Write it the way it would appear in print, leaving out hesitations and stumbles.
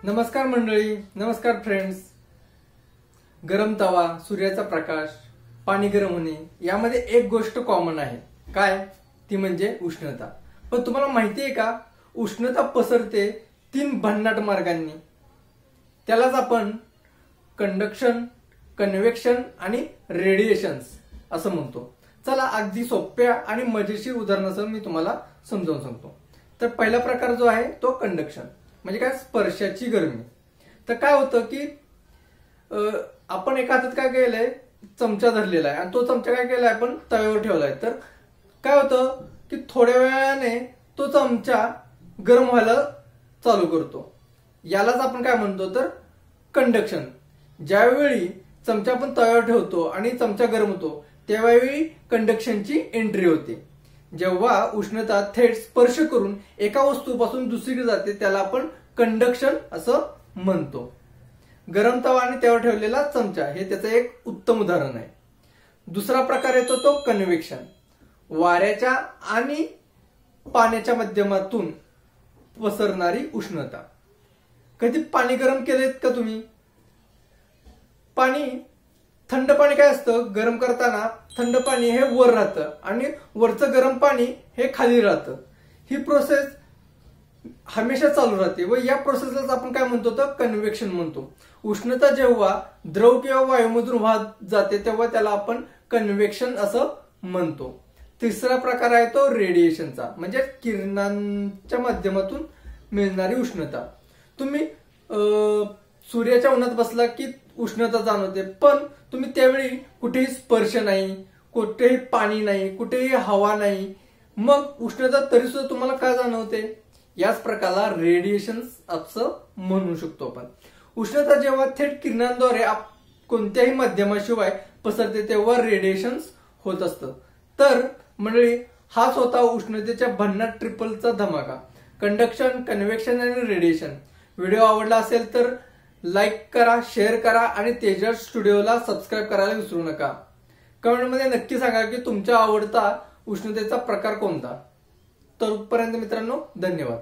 नमस्कार मंडळी, नमस्कार फ्रेंड्स. गरम तवा, सूर्याचा प्रकाश, पाणी गरम होणे यामध्ये एक गोष्ट कॉमन आहे. काय? ती म्हणजे उष्णता. पण तुम्हाला माहिती आहे का, उष्णता पसरते 3 भन्नाट मार्गांनी. त्यालाच आपण कंडक्शन, कन्व्हेक्शन आणि रेडिएशन्स असं म्हणतो. चला अगदी सोप्या आणि मजेशीर उदाहरणासह मी तुम्हाला समजावून सांगतो. तर पहिला प्रकार जो आहे तो कंडक्शन म्हणजे काय, स्पर्शाची गरमी. तर काय होतं की आपण एका हातात काय केलंय, चमचा धरलेला आहे आणि तो चमचा काय केलाय आपण तव्यावर ठेवलाय. तर काय होतं की थोड्या वेळाने तो चमचा गरम व्हायला चालू करतो. यालाच आपण काय म्हणतो तर कंडक्शन. ज्यावेळी चमचा आपण तव्यावर ठेवतो आणि चमचा गरम होतो त्यावेळी कंडक्शनची एंट्री होते. जेव्हा उष्णता थेट स्पर्श करून एका वस्तूपासून दुसरीकडे जाते त्याला आपण कंडक्शन असं म्हणतो. गरम तवा आणि त्यावर ठेवलेला चमचा हे त्याचं एक उत्तम उदाहरण आहे. दुसरा प्रकार येतो तो कन्व्हेक्शन. वाऱ्याच्या आणि पाण्याच्या माध्यमातून पसरणारी उष्णता. कधी पाणी गरम केलेत का तुम्ही? थंड पाणी काय असतं, गरम करताना थंड पाणी हे वर राहतं आणि वरचं गरम पाणी हे खाली राहतं. ही प्रोसेस हमेशा चालू राहते व या प्रोसेसलाच आपण काय म्हणतो तर कन्व्हेक्शन म्हणतो. उष्णता जेव्हा द्रव किंवा वायूमधून वाहत जाते तेव्हा त्याला आपण कन्व्हेक्शन असं म्हणतो. तिसरा प्रकार आहे तो रेडिएशनचा म्हणजे किरणांच्या माध्यमातून मिळणारी उष्णता. तुम्ही सूर्याच्या उन्हात बसला की उष्णता जाणवते, पण तुम्ही त्यावेळी कुठेही स्पर्श नाही, कुठेही पाणी नाही, कुठेही हवा नाही, मग उष्णता तरी सुद्धा तुम्हाला काय जाणवते? याच प्रकारला रेडिएशन्स असं म्हणू शकतो आपण. उष्णता जेव्हा थेट किरणांद्वारे कोणत्याही माध्यमाशिवाय पसरते तेव्हा रेडिएशन्स होत असतं. तर मंडळी, हाच होता उष्णतेच्या भन्नाट ट्रिपलचा धमाका. कंडक्शन, कन्व्हेक्शन आणि रेडिएशन. व्हिडिओ आवडला असेल तर लाईक करा, शेअर करा आणि तेजस स्टुडिओला सबस्क्राईब करायला विसरू नका. कमेंटमध्ये नक्की सांगा की तुमचा आवडता उष्णतेचा प्रकार कोणता. तोपर्यंत मित्रांनो, धन्यवाद.